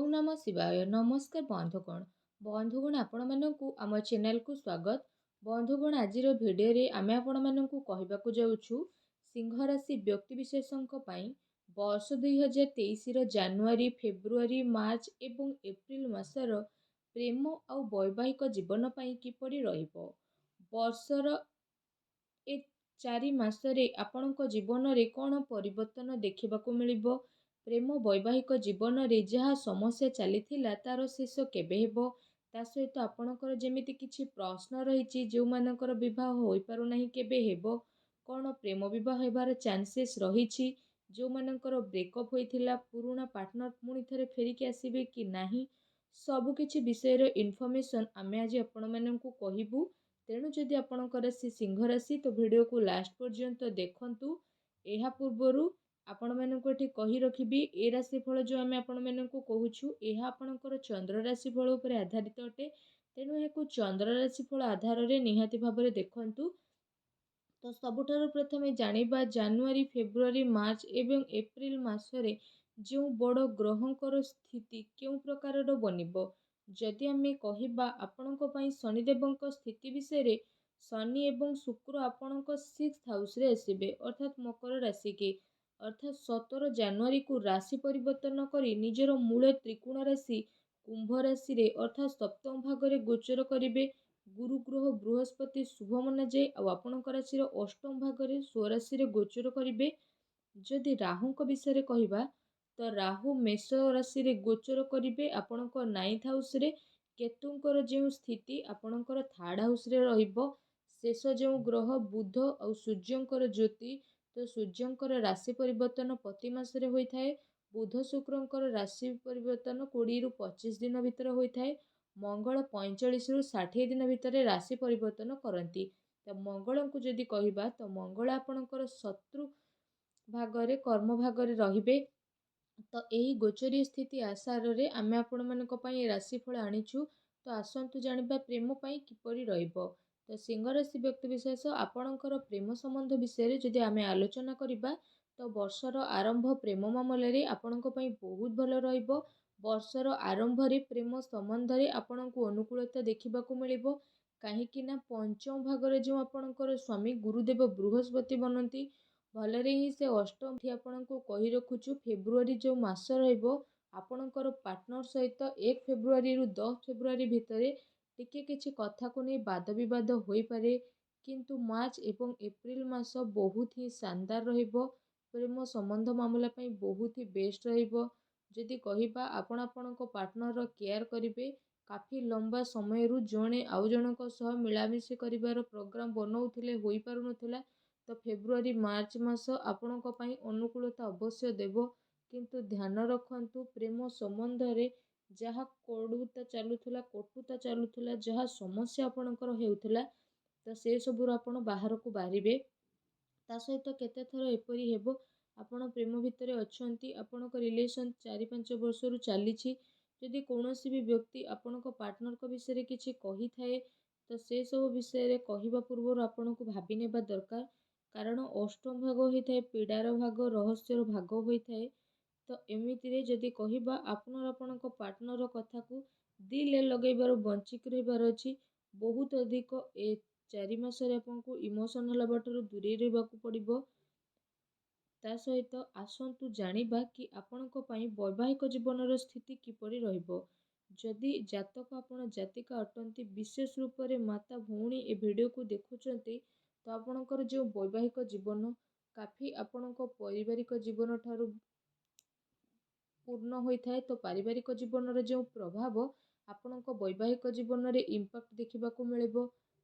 ओम नमः शिवाय नमस्कार बंधुगण आपण मानकु आम चैनल को स्वागत। बंधुगण आज भिडियो आमे आपण मानकु कहबाकू जाउछु सिंह राशि व्यक्ति विशेषଙ୍କ ପାଇଁ वर्ष 2023 ର ଜାନୁଆରୀ ଫେब्रुଆରୀ ମାର୍ଚ୍ଚ ଏବଂ ଏପ୍ରିଲ ମାସର ପ୍ରେମ ଆଉ ବୈବାହିକ ଜୀବନ ପାଇଁ କିପରି ରହିବ। ବର୍ଷର ଏ 4 ମାସରେ ଆପଣଙ୍କ ଜୀବନରେ କ'ଣ ପରିବର୍ତ୍ତନ ଦେଖିବାକୁ ମିଳିବ। ପ୍ରେମ ବୈବାହିକ ଜୀବନରେ ଯାହା ସମସ୍ୟା ଚାଲିଥିଲା ତାର ଶେଷ କେବେ ହେବ। ତା ସହିତ ଆପଣଙ୍କର ଯେମିତି କିଛି ପ୍ରଶ୍ନ ରହିଛି ଯେଉଁମାନଙ୍କର ବିବାହ ହୋଇପାରୁନାହିଁ କେବେ ହେବ, କ'ଣ ପ୍ରେମ ବିବାହ ହେବାର ଚାନ୍ସେସ୍ ରହିଛି, ଯେଉଁମାନଙ୍କର ବ୍ରେକଅପ୍ ହୋଇଥିଲା ପୁରୁଣା ପାର୍ଟନର ପୁଣି ଥରେ ଫେରିକି ଆସିବେ କି ନାହିଁ, ସବୁକିଛି ବିଷୟରେ ଇନଫର୍ମେସନ୍ ଆମେ ଆଜି ଆପଣମାନଙ୍କୁ କହିବୁ। ତେଣୁ ଯଦି ଆପଣଙ୍କର ସେ ସିଂହ ରାଶି ତ ଭିଡ଼ିଓକୁ ଲାଷ୍ଟ ପର୍ଯ୍ୟନ୍ତ ଦେଖନ୍ତୁ। ଏହା ପୂର୍ବରୁ ଆପଣମାନଙ୍କୁ ଏଠି କହି ରଖିବି ଏ ରାଶିଫଳ ଯେଉଁ ଆମେ ଆପଣମାନଙ୍କୁ କହୁଛୁ ଏହା ଆପଣଙ୍କର ଚନ୍ଦ୍ର ରାଶିଫଳ ଉପରେ ଆଧାରିତ ଅଟେ। ତେଣୁ ଏହାକୁ ଚନ୍ଦ୍ର ରାଶିଫଳ ଆଧାରରେ ନିହାତି ଭାବରେ ଦେଖନ୍ତୁ। ତ ସବୁଠାରୁ ପ୍ରଥମେ ଜାଣିବା ଜାନୁଆରୀ ଫେବ୍ରୁଆରୀ ମାର୍ଚ୍ଚ ଏବଂ ଏପ୍ରିଲ ମାସରେ ଯେଉଁ ବଡ଼ ଗ୍ରହଙ୍କର ସ୍ଥିତି କେଉଁ ପ୍ରକାରର ବନିବ। ଯଦି ଆମେ କହିବା ଆପଣଙ୍କ ପାଇଁ ଶନିଦେବଙ୍କ ସ୍ଥିତି ବିଷୟରେ, ଶନି ଏବଂ ଶୁକ୍ର ଆପଣଙ୍କ 6th ହାଉସରେ ଆସିବେ ଅର୍ଥାତ୍ ମକର ରାଶିକି, ଅର୍ଥାତ୍ 17 ଜାନୁଆରୀକୁ ରାଶି ପରିବର୍ତ୍ତନ କରି ନିଜର ମୂଳ ତ୍ରିକୋଣ ରାଶି କୁମ୍ଭ ରାଶିରେ ଅର୍ଥାତ୍ ସପ୍ତମ ଭାଗରେ ଗୋଚର କରିବେ। ଗୁରୁ ଗ୍ରହ ବୃହସ୍ପତି ଶୁଭ ମନାଯାଏ ଆଉ ଆପଣଙ୍କ ରାଶିର ଅଷ୍ଟମ ଭାଗରେ ସ୍ୱରାଶିରେ ଗୋଚର କରିବେ। ଯଦି ରାହୁଙ୍କ ବିଷୟରେ କହିବା ତ ରାହୁ ମେଷ ରାଶିରେ ଗୋଚର କରିବେ ଆପଣଙ୍କ 9th ହାଉସରେ। କେତୁଙ୍କର ଯେଉଁ ସ୍ଥିତି ଆପଣଙ୍କର 3rd ହାଉସରେ ରହିବ। ଶେଷ ଯେଉଁ ଗ୍ରହ ବୁଧ ଆଉ ସୂର୍ଯ୍ୟଙ୍କର ଜ୍ୟୋତି, ତ ସୂର୍ଯ୍ୟଙ୍କର ରାଶି ପରିବର୍ତ୍ତନ ପ୍ରତି ମାସରେ ହୋଇଥାଏ। ବୁଧ ଶୁକ୍ରଙ୍କର ରାଶି ପରିବର୍ତ୍ତନ 20ରୁ 25 ଦିନ ଭିତରେ ହୋଇଥାଏ। ମଙ୍ଗଳ 45ରୁ 60 ଦିନ ଭିତରେ ରାଶି ପରିବର୍ତ୍ତନ କରନ୍ତି। ତ ମଙ୍ଗଳଙ୍କୁ ଯଦି କହିବା ତ ମଙ୍ଗଳ ଆପଣଙ୍କର ଶତ୍ରୁ ଭାଗରେ କର୍ମ ଭାଗରେ ରହିବେ। ତ ଏହି ଗୋଚରୀୟ ସ୍ଥିତି ଆସାରରେ ଆମେ ଆପଣମାନଙ୍କ ପାଇଁ ଏ ରାଶିଫଳ ଆଣିଛୁ। ତ ଆସନ୍ତୁ ଜାଣିବା ପ୍ରେମ ପାଇଁ କିପରି ରହିବ। ତ ସିଂହ ରାଶି ବ୍ୟକ୍ତିବିଶେଷ ଆପଣଙ୍କର ପ୍ରେମ ସମ୍ବନ୍ଧ ବିଷୟରେ ଯଦି ଆମେ ଆଲୋଚନା କରିବା ତ ବର୍ଷର ଆରମ୍ଭ ପ୍ରେମ ମାମଲାରେ ଆପଣଙ୍କ ପାଇଁ ବହୁତ ଭଲ ରହିବ। ବର୍ଷର ଆରମ୍ଭରେ ପ୍ରେମ ସମ୍ବନ୍ଧରେ ଆପଣଙ୍କୁ ଅନୁକୂଳତା ଦେଖିବାକୁ ମିଳିବ। କାହିଁକି ନା ପଞ୍ଚମ ଭାଗରେ ଯେଉଁ ଆପଣଙ୍କର ସ୍ୱାମୀ ଗୁରୁଦେବ ବୃହସ୍ପତି ବନନ୍ତି, ଭଲରେ ହିଁ ସେ ଅଷ୍ଟମଠି ଆପଣଙ୍କୁ କହି ରଖୁଛୁ ଫେବ୍ରୁଆରୀ ଯେଉଁ ମାସ ରହିବ ଆପଣଙ୍କର ପାର୍ଟନର ସହିତ 1 ଫେବ୍ରୁଆରୀରୁ 10 ଫେବ୍ରୁଆରୀ ଭିତରେ ଟିକେ କିଛି କଥାକୁ ନେଇ ବାଦ ବିବାଦ ହୋଇପାରେ। କିନ୍ତୁ ମାର୍ଚ୍ଚ ଏବଂ ଏପ୍ରିଲ ମାସ ବହୁତ ହିଁ ଶାନଦାର ରହିବ। ପ୍ରେମ ସମ୍ବନ୍ଧ ମାମଲା ପାଇଁ ବହୁତ ହି ବେଷ୍ଟ ରହିବ। ଯଦି କହିବା ଆପଣ ଆପଣଙ୍କ ପାର୍ଟନରର କେୟାର କରିବେ, କାଫି ଲମ୍ବା ସମୟରୁ ଜଣେ ଆଉ ଜଣଙ୍କ ସହ ମିଳାମିଶି କରିବାର ପ୍ରୋଗ୍ରାମ ବନଉଥିଲେ ହୋଇପାରୁନଥିଲା, ତ ଫେବ୍ରୁଆରୀ ମାର୍ଚ୍ଚ ମାସ ଆପଣଙ୍କ ପାଇଁ ଅନୁକୂଳତା ଅବଶ୍ୟ ଦେବ। କିନ୍ତୁ ଧ୍ୟାନ ରଖନ୍ତୁ ପ୍ରେମ ସମ୍ବନ୍ଧରେ ଯାହା କଟୁତା ଚାଲୁଥିଲା, ଯାହା ସମସ୍ୟା ଆପଣଙ୍କର ହେଉଥିଲା, ତ ସେସବୁରୁ ଆପଣ ବାହାରକୁ ବାହାରିବେ। ତା ସହିତ କେତେଥର ଏପରି ହେବ ଆପଣ ପ୍ରେମ ଭିତରେ ଅଛନ୍ତି, ଆପଣଙ୍କ ରିଲେସନ୍ 4-5 ବର୍ଷରୁ ଚାଲିଛି। ଯଦି କୌଣସି ବି ବ୍ୟକ୍ତି ଆପଣଙ୍କ ପାର୍ଟନରଙ୍କ ବିଷୟରେ କିଛି କହିଥାଏ ତ ସେସବୁ ବିଷୟରେ କହିବା ପୂର୍ବରୁ ଆପଣଙ୍କୁ ଭାବି ନେବା ଦରକାର। କାରଣ ଅଷ୍ଟମ ଭାଗ ହୋଇଥାଏ ପୀଡ଼ାର ଭାଗ, ରହସ୍ୟର ଭାଗ ହୋଇଥାଏ। ତ ଏମିତିରେ ଯଦି କହିବା ଆପଣଙ୍କ ପାର୍ଟନର କଥାକୁ ଦିଲରେ ଲଗାଇବାରୁ ବଞ୍ଚିକି ରହିବାର ଅଛି। ବହୁତ ଅଧିକ ଏ 4 ମାସରେ ଆପଣଙ୍କୁ ଇମୋସନାଲ ହେବାଠାରୁ ଦୂରେଇ ରହିବାକୁ ପଡ଼ିବ। ତା ସହିତ ଆସନ୍ତୁ ଜାଣିବା କି ଆପଣଙ୍କ ପାଇଁ ବୈବାହିକ ଜୀବନର ସ୍ଥିତି କିପରି ରହିବ। ଯଦି ଜାତକ ଆପଣ ଜାତିକା ଅଟନ୍ତି, ବିଶେଷ ରୂପରେ ମାତା ଭଉଣୀ ଏ ଭିଡ଼ିଓକୁ ଦେଖୁଛନ୍ତି, ତ ଆପଣଙ୍କର ଯେଉଁ ବୈବାହିକ ଜୀବନ କାଫି ଆପଣଙ୍କ ପାରିବାରିକ ଜୀବନ ଠାରୁ ପୂର୍ଣ୍ଣ ହୋଇଥାଏ, ତ ପାରିବାରିକ ଜୀବନର ଯେଉଁ ପ୍ରଭାବ ଆପଣଙ୍କ ବୈବାହିକ ଜୀବନରେ ଇମ୍ପାକ୍ଟ ଦେଖିବାକୁ ମିଳିବ।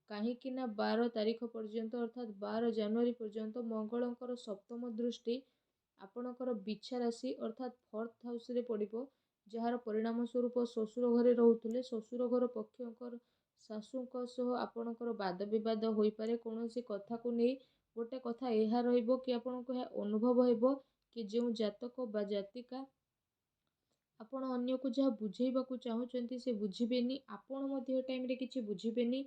କାହିଁକି ନା 12 ତାରିଖ ପର୍ଯ୍ୟନ୍ତ ଅର୍ଥାତ୍ 12 ଜାନୁଆରୀ ପର୍ଯ୍ୟନ୍ତ ମଙ୍ଗଳଙ୍କର ସପ୍ତମ ଦୃଷ୍ଟି ଆପଣଙ୍କର ବିଛା ରାଶି ଅର୍ଥାତ୍ 4th ହାଉସରେ ପଡ଼ିବ, ଯାହାର ପରିଣାମ ସ୍ୱରୂପ ଶ୍ୱଶୁର ଘରେ ରହୁଥିଲେ ଶ୍ୱଶୁର ଘର ପକ୍ଷଙ୍କର ଶାଶୁଙ୍କ ସହ ଆପଣଙ୍କର ବାଦ ବିବାଦ ହୋଇପାରେ କୌଣସି କଥାକୁ ନେଇ। ଗୋଟେ କଥା ଏହା ରହିବ କି ଆପଣଙ୍କୁ ଏହା ଅନୁଭବ ହେବ କି ଯେଉଁ ଜାତକ ବା ଜାତିକା ଆପଣ ଅନ୍ୟକୁ ଯାହା ବୁଝେଇବାକୁ ଚାହୁଁଛନ୍ତି ସେ ବୁଝିବେନି, ଆପଣ ମଧ୍ୟ ଏ ଟାଇମରେ କିଛି ବୁଝିବେନି,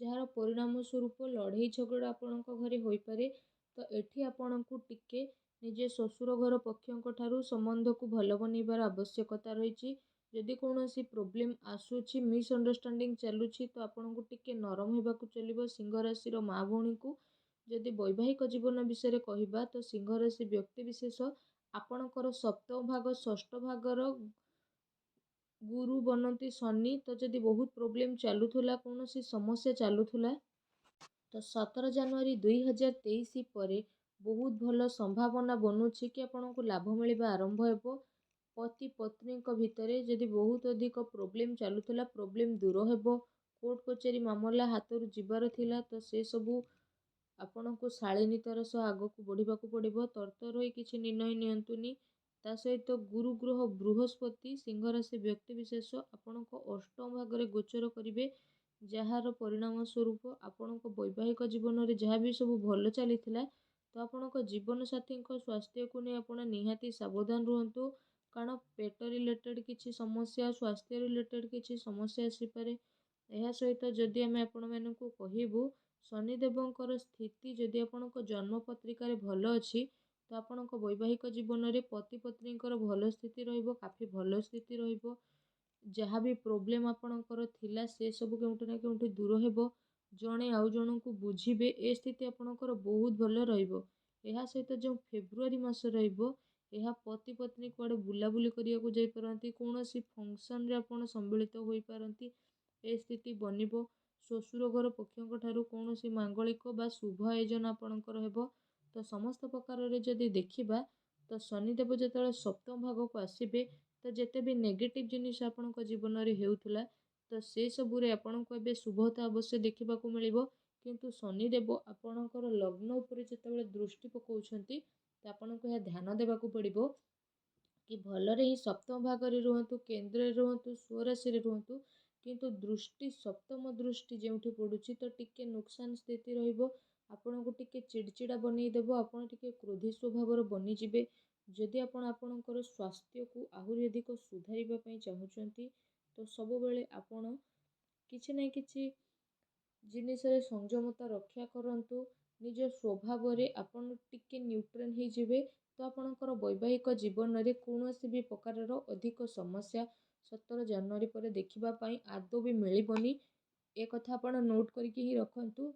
ଯାହାର ପରିଣାମ ସ୍ୱରୂପ ଲଢ଼େଇ ଝଗଡ଼ା ଆପଣଙ୍କ ଘରେ ହୋଇପାରେ। ତ ଏଠି ଆପଣଙ୍କୁ ଟିକେ ନିଜ ଶ୍ୱଶୁର ଘର ପକ୍ଷଙ୍କ ଠାରୁ ସମ୍ବନ୍ଧକୁ ଭଲ ବନେଇବାର ଆବଶ୍ୟକତା ରହିଛି। ଯଦି କୌଣସି ପ୍ରୋବ୍ଲେମ୍ ଆସୁଛି, ମିସ୍ଅଣ୍ଡରଷ୍ଟାଣ୍ଡିଂ ଚାଲୁଛି, ତ ଆପଣଙ୍କୁ ଟିକେ ନରମ ହେବାକୁ ଚଳିବ ସିଂହ ରାଶିର ମା ଭଉଣୀଙ୍କୁ। ଯଦି ବୈବାହିକ ଜୀବନ ବିଷୟରେ କହିବା ତ ସିଂହ ରାଶି ବ୍ୟକ୍ତିବିଶେଷ ଆପଣଙ୍କର ସପ୍ତମ ଭାଗ ଷଷ୍ଠ ଭାଗର ଗୁରୁ ବନନ୍ତି ଶନି। ତ ଯଦି ବହୁତ ପ୍ରୋବ୍ଲେମ୍ ଚାଲୁଥିଲା, କୌଣସି ସମସ୍ୟା ଚାଲୁଥିଲା, ତ 17 ଜାନୁଆରୀ 2023 ପରେ ବହୁତ ଭଲ ସମ୍ଭାବନା ବନୁଛି କି ଆପଣଙ୍କୁ ଲାଭ ମିଳିବା ଆରମ୍ଭ ହେବ। ପତି ପତ୍ନୀଙ୍କ ଭିତରେ ଯଦି ବହୁତ ଅଧିକ ପ୍ରୋବ୍ଲେମ୍ ଚାଲୁଥିଲା, ପ୍ରୋବ୍ଲେମ୍ ଦୂର ହେବ। କୋର୍ଟ କଚେରୀ ମାମଲା ହାତରୁ ଯିବାର ଥିଲା, ତ ସେସବୁ ଆପଣଙ୍କୁ ଶାଳୀନତାର ସହ ଆଗକୁ ବଢ଼ିବାକୁ ପଡ଼ିବ। ତରତର ହୋଇ କିଛି ନିର୍ଣ୍ଣୟ ନିଅନ୍ତୁନି। ତା ସହିତ ଗୁରୁ ଗ୍ରହ ବୃହସ୍ପତି ସିଂହ ରାଶି ବ୍ୟକ୍ତିବିଶେଷ ଆପଣଙ୍କ ଅଷ୍ଟମ ଭାଗରେ ଗୋଚର କରିବେ, ଯାହାର ପରିଣାମ ସ୍ୱରୂପ ଆପଣଙ୍କ ବୈବାହିକ ଜୀବନରେ ଯାହା ବି ସବୁ ଭଲ ଚାଲିଥିଲା, ତ ଆପଣଙ୍କ ଜୀବନସାଥୀଙ୍କ ସ୍ୱାସ୍ଥ୍ୟକୁ ନେଇ ଆପଣ ନିହାତି ସାବଧାନ ରୁହନ୍ତୁ। କାରଣ ପେଟ ରିଲେଟେଡ୍ କିଛି ସମସ୍ୟା, ସ୍ୱାସ୍ଥ୍ୟ ରିଲେଟେଡ୍ କିଛି ସମସ୍ୟା ଆସିପାରେ। ଏହା ସହିତ ଯଦି ଆମେ ଆପଣମାନଙ୍କୁ କହିବୁ, ଶନିଦେବଙ୍କର ସ୍ଥିତି ଯଦି ଆପଣଙ୍କ ଜନ୍ମ ପତ୍ରିକାରେ ଭଲ ଅଛି, ତ ଆପଣଙ୍କ ବୈବାହିକ ଜୀବନରେ ପତି ପତ୍ନୀଙ୍କର ଭଲ ସ୍ଥିତି ରହିବ, କାଫି ଭଲ ସ୍ଥିତି ରହିବ। ଯାହା ବି ପ୍ରୋବ୍ଲେମ୍ ଆପଣଙ୍କର ଥିଲା, ସେ ସବୁ କେଉଁଠି ନା କେଉଁଠି ଦୂର ହେବ। ଜଣେ ଆଉ ଜଣଙ୍କୁ ବୁଝିବେ, ଏ ସ୍ଥିତି ଆପଣଙ୍କର ବହୁତ ଭଲ ରହିବ। ଏହା ସହିତ ଯେଉଁ ଫେବୃଆରୀ ମାସ ରହିବ, ଏହା ପତି ପତ୍ନୀ କୁଆଡ଼େ ବୁଲାବୁଲି କରିବାକୁ ଯାଇପାରନ୍ତି, କୌଣସି ଫଙ୍କସନ୍ରେ ଆପଣ ସମ୍ମିଳିତ ହୋଇପାରନ୍ତି, ଏ ସ୍ଥିତି ବନିବ। ଶ୍ୱଶୁର ଘର ପକ୍ଷଙ୍କ ଠାରୁ କୌଣସି ମାଙ୍ଗଳିକ ବା ଶୁଭ ଆୟୋଜନ ଆପଣଙ୍କର ହେବ। ତ ସମସ୍ତ ପ୍ରକାରରେ ଯଦି ଦେଖିବା, ତ ଶନିଦେବ ଯେତେବେଳେ ସପ୍ତମ ଭାଗକୁ ଆସିବେ, ତ ଯେତେ ବି ନେଗେଟିଭ୍ ଜିନିଷ ଆପଣଙ୍କ ଜୀବନରେ ହେଉଥିଲା, ତ ସେସବୁରେ ଆପଣଙ୍କୁ ଏବେ ଶୁଭତା ଅବଶ୍ୟ ଦେଖିବାକୁ ମିଳିବ। କିନ୍ତୁ ଶନିଦେବ ଆପଣଙ୍କର ଲଗ୍ନ ଉପରେ ଯେତେବେଳେ ଦୃଷ୍ଟି ପକାଉଛନ୍ତି, ତ ଆପଣଙ୍କୁ ଏହା ଧ୍ୟାନ ଦେବାକୁ ପଡ଼ିବ କି ଭଲରେ ହିଁ ସପ୍ତମ ଭାଗରେ ରୁହନ୍ତୁ, କେନ୍ଦ୍ରରେ ରୁହନ୍ତୁ, ସ୍ୱରାଶିରେ ରୁହନ୍ତୁ। କିନ୍ତୁ ଦୃଷ୍ଟି ସପ୍ତମ ଦୃଷ୍ଟି ଯେଉଁଠି ପଡ଼ୁଛି, ତ ଟିକେ ନୁକସାନ ସ୍ଥିତି ରହିବ। ଆପଣଙ୍କୁ ଟିକେ ଚିଡ଼ଚିଡ଼ା ବନେଇଦେବ, ଆପଣ ଟିକେ କ୍ରୋଧୀ ସ୍ୱଭାବର ବନିଯିବେ। ଯଦି ଆପଣ ଆପଣଙ୍କର ସ୍ୱାସ୍ଥ୍ୟକୁ ଆହୁରି ଅଧିକ ସୁଧାରିବା ପାଇଁ ଚାହୁଁଛନ୍ତି, ତ ସବୁବେଳେ ଆପଣ କିଛି ନା କିଛି ଜିନିଷରେ ସଂଯମତା ରକ୍ଷା କରନ୍ତୁ। ନିଜ ସ୍ୱଭାବରେ ଆପଣ ଟିକେ ନ୍ୟୁଟ୍ରାଲ୍ ହେଇଯିବେ, ତ ଆପଣଙ୍କର ବୈବାହିକ ଜୀବନରେ କୌଣସି ବି ପ୍ରକାରର ଅଧିକ ସମସ୍ୟା 17 ଜାନୁଆରୀ ପରେ ଦେଖିବା ପାଇଁ ଆଦୌ ବି ମିଳିବନି। ଏ କଥା ଆପଣ ନୋଟ୍ କରିକି ହିଁ ରଖନ୍ତୁ।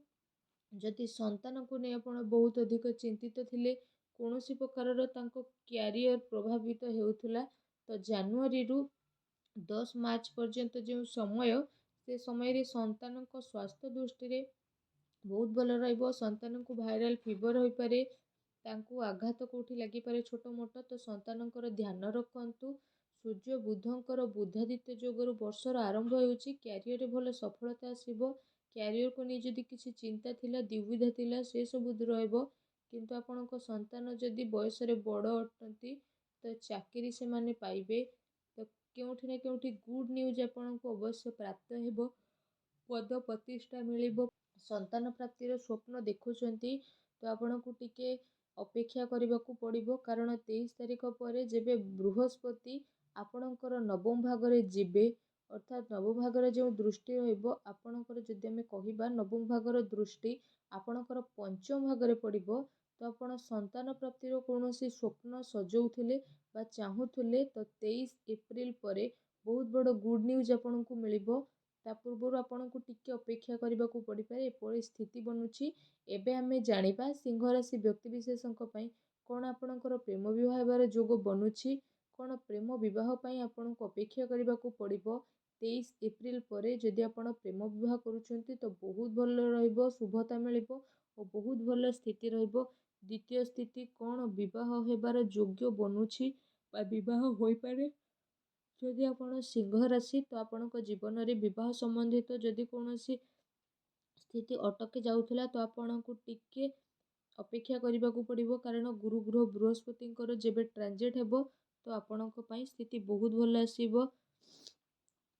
ଯଦି ସନ୍ତାନକୁ ନେଇ ଆପଣ ବହୁତ ଅଧିକ ଚିନ୍ତିତ ଥିଲେ, କୌଣସି ପ୍ରକାରର ତାଙ୍କ କ୍ୟାରିୟର ପ୍ରଭାବିତ ହେଉଥିଲା, ତ ଜାନୁଆରୀରୁ 10 ମାର୍ଚ୍ଚ ପର୍ଯ୍ୟନ୍ତ ଯେଉଁ ସମୟ, ସେ ସମୟରେ ସନ୍ତାନଙ୍କ ସ୍ୱାସ୍ଥ୍ୟ ଦୃଷ୍ଟିରେ ବହୁତ ଭଲ ରହିବ। ସନ୍ତାନଙ୍କୁ ଭାଇରାଲ ଫିଭର ହୋଇପାରେ, ତାଙ୍କୁ ଆଘାତ କେଉଁଠି ଲାଗିପାରେ ଛୋଟ ମୋଟ, ତ ସନ୍ତାନଙ୍କର ଧ୍ୟାନ ରଖନ୍ତୁ। ସୂର୍ଯ୍ୟ ବୁଧଙ୍କର ବୁଧାଦିତ୍ୟ ଯୋଗରୁ ବର୍ଷର ଆରମ୍ଭ ହେଉଛି, କ୍ୟାରିୟରରେ ଭଲ ସଫଳତା ଆସିବ। କ୍ୟାରିୟରକୁ ନେଇ ଯଦି କିଛି ଚିନ୍ତା ଥିଲା, ଦ୍ୱିବିଧା ଥିଲା, ସେସବୁ ଦୂର ହେବ। କିନ୍ତୁ ଆପଣଙ୍କ ସନ୍ତାନ ଯଦି ବୟସରେ ବଡ଼ ଅଟନ୍ତି, ତ ଚାକିରି ସେମାନେ ପାଇବେ। ତ କେଉଁଠି ନା କେଉଁଠି ଗୁଡ୍ ନ୍ୟୁଜ୍ ଆପଣଙ୍କୁ ଅବଶ୍ୟ ପ୍ରାପ୍ତ ହେବ, ପଦ ପ୍ରତିଷ୍ଠା ମିଳିବ। ସନ୍ତାନ ପ୍ରାପ୍ତିର ସ୍ୱପ୍ନ ଦେଖୁଛନ୍ତି, ତ ଆପଣଙ୍କୁ ଟିକେ ଅପେକ୍ଷା କରିବାକୁ ପଡ଼ିବ। କାରଣ 23 ତାରିଖ ପରେ ଯେବେ ବୃହସ୍ପତି ଆପଣଙ୍କର ନବମ ଭାଗରେ ଯିବେ, ଅର୍ଥାତ୍ ନବମ ଭାଗରେ ଯେଉଁ ଦୃଷ୍ଟି ରହିବ, ଆପଣଙ୍କର ଯଦି ଆମେ କହିବା ନବମ ଭାଗର ଦୃଷ୍ଟି ଆପଣଙ୍କର ପଞ୍ଚମ ଭାଗରେ ପଡ଼ିବ, ତ ଆପଣ ସନ୍ତାନ ପ୍ରାପ୍ତିର କୌଣସି ସ୍ୱପ୍ନ ସଜଉଥିଲେ ବା ଚାହୁଁଥିଲେ, ତ 23 ଏପ୍ରିଲ ପରେ ବହୁତ ବଡ଼ ଗୁଡ୍ ନ୍ୟୁଜ୍ ଆପଣଙ୍କୁ ମିଳିବ। ତା ପୂର୍ବରୁ ଆପଣଙ୍କୁ ଟିକେ ଅପେକ୍ଷା କରିବାକୁ ପଡ଼ିପାରେ, ଏପରି ସ୍ଥିତି ବନୁଛି। ଏବେ ଆମେ ଜାଣିବା ସିଂହ ରାଶି ବ୍ୟକ୍ତିବିଶେଷଙ୍କ ପାଇଁ କ'ଣ ଆପଣଙ୍କର ପ୍ରେମ ବିବାହ ହେବାର ଯୋଗ ବନୁଛି, କ'ଣ ପ୍ରେମ ବିବାହ ପାଇଁ ଆପଣଙ୍କୁ ଅପେକ୍ଷା କରିବାକୁ ପଡ଼ିବ। 23 ଏପ୍ରିଲ ପରେ ଯଦି ଆପଣ ପ୍ରେମ ବିବାହ କରୁଛନ୍ତି, ତ ବହୁତ ଭଲ ରହିବ, ଶୁଭତା ମିଳିବ ଓ ବହୁତ ଭଲ ସ୍ଥିତି ରହିବ। ଦ୍ୱିତୀୟ ସ୍ଥିତି କ'ଣ ବିବାହ ହେବାର ଯୋଗ୍ୟ ବନୁଛି ବା ବିବାହ ହୋଇପାରେ। ଯଦି ଆପଣ ସିଂହ ରାଶି, ତ ଆପଣଙ୍କ ଜୀବନରେ ବିବାହ ସମ୍ବନ୍ଧିତ ଯଦି କୌଣସି ସ୍ଥିତି ଅଟକି ଯାଉଥିଲା, ତ ଆପଣଙ୍କୁ ଟିକେ ଅପେକ୍ଷା କରିବାକୁ ପଡ଼ିବ। କାରଣ ଗୁରୁ ଗ୍ରହ ବୃହସ୍ପତିଙ୍କର ଯେବେ ଟ୍ରାନଜିଟ୍ ହେବ, ତ ଆପଣଙ୍କ ପାଇଁ ସ୍ଥିତି ବହୁତ ଭଲ ଆସିବ।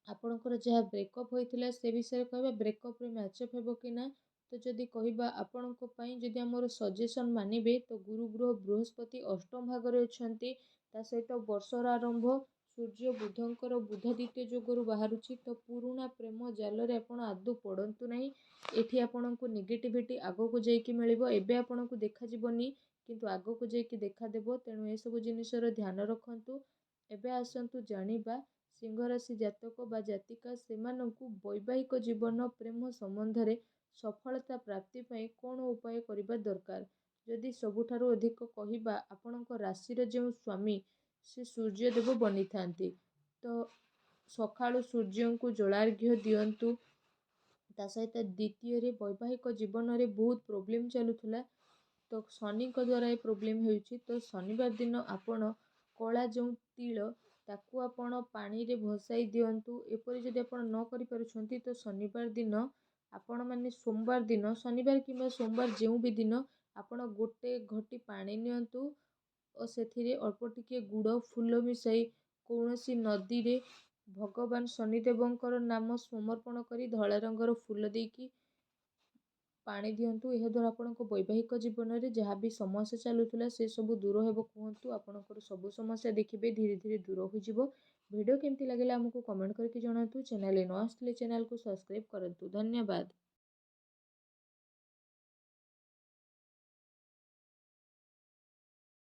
ଆପଣଙ୍କର ଯାହା ବ୍ରେକଅପ୍ ହୋଇଥିଲା, ସେ ବିଷୟରେ କହିବା, ବ୍ରେକଅପ୍ରେ ମ୍ୟାଚଅପ୍ ହେବ କି ନା। ତ ଯଦି କହିବା ଆପଣଙ୍କ ପାଇଁ, ଯଦି ଆମର ସଜେସନ୍ ମାନିବେ, ତ ଗୁରୁ ଗ୍ରହ ବୃହସ୍ପତି ଅଷ୍ଟମ ଭାଗରେ ଅଛନ୍ତି। ତା ସହିତ ବର୍ଷର ଆରମ୍ଭ ସୂର୍ଯ୍ୟ ବୁଧଙ୍କର ବୁଧାଦିତ୍ୟ ଯୋଗରୁ ବାହାରୁଛି, ତ ପୁରୁଣା ପ୍ରେମ ଜାଲରେ ଆପଣ ଆଦୌ ପଡ଼ନ୍ତୁ ନାହିଁ। ଏଠି ଆପଣଙ୍କୁ ନେଗେଟିଭିଟି ଆଗକୁ ଯାଇକି ମିଳିବ, ଏବେ ଆପଣଙ୍କୁ ଦେଖାଯିବନି, କିନ୍ତୁ ଆଗକୁ ଯାଇକି ଦେଖାଦେବ। ତେଣୁ ଏସବୁ ଜିନିଷର ଧ୍ୟାନ ରଖନ୍ତୁ। ଏବେ ଆସନ୍ତୁ ଜାଣିବା ସିଂହ ରାଶି ଜାତକ ବା ଜାତିକା ସେମାନଙ୍କୁ ବୈବାହିକ ଜୀବନ ପ୍ରେମ ସମ୍ବନ୍ଧରେ ସଫଳତା ପ୍ରାପ୍ତି ପାଇଁ କ'ଣ ଉପାୟ କରିବା ଦରକାର। ଯଦି ସବୁଠାରୁ ଅଧିକ କହିବା ଆପଣଙ୍କ ରାଶିର ଯେଉଁ ସ୍ୱାମୀ ସେ ସୂର୍ଯ୍ୟଦେବ ବନିଥାନ୍ତି। ତ ସକାଳୁ ସୂର୍ଯ୍ୟଙ୍କୁ ଜଳାର୍ଘ୍ୟ ଦିଅନ୍ତୁ। ତା ସହିତ ଦ୍ୱିତୀୟରେ ବୈବାହିକ ଜୀବନରେ ବହୁତ ପ୍ରୋବ୍ଲେମ୍ ଚାଲୁଥିଲା, ତ ଶନିଙ୍କ ଦ୍ୱାରା ଏ ପ୍ରୋବ୍ଲେମ୍ ହେଉଛି। ତ ଶନିବାର ଦିନ ଆପଣ କଳା ଯେଉଁ ତିଳ ତାକୁ ଆପଣ ପାଣିରେ ଭସାଇ ଦିଅନ୍ତୁ। ଏପରି ଯଦି ଆପଣ ନ କରିପାରୁଛନ୍ତି ତ ଶନିବାର ଦିନ ଆପଣମାନେ ସୋମବାର ଦିନ, ଶନିବାର କିମ୍ବା ସୋମବାର ଯେଉଁ ବି ଦିନ ଆପଣ ଗୋଟେ ଘଟି ପାଣି ନିଅନ୍ତୁ ଓ ସେଥିରେ ଅଳ୍ପ ଟିକେ ଗୁଡ଼ ଫୁଲ ମିଶାଇ କୌଣସି ନଦୀରେ ଭଗବାନ ଶନିଦେବଙ୍କର ନାମ ସମର୍ପଣ କରି ଧଳା ରଙ୍ଗର ଫୁଲ ଦେଇକି ପାଣି ଦିଅନ୍ତୁ। ଏହାଦ୍ୱାରା ଆପଣଙ୍କ ବୈବାହିକ ଜୀବନରେ ଯାହା ବି ସମସ୍ୟା ଚାଲୁଥିଲା ସେ ସବୁ ଦୂର ହେବ କୁହନ୍ତୁ। ଆପଣଙ୍କର ସବୁ ସମସ୍ୟା ଦେଖିବେ ଧୀରେ ଧୀରେ ଦୂର ହୋଇଯିବ। ଭିଡ଼ିଓ କେମିତି ଲାଗିଲା ଆମକୁ କମେଣ୍ଟ କରିକି ଜଣାନ୍ତୁ। ଚ୍ୟାନେଲରେ ନ ଆସିଥିଲେ ଚ୍ୟାନେଲକୁ ସବସ୍କ୍ରାଇବ୍ କରନ୍ତୁ। ଧନ୍ୟବାଦ।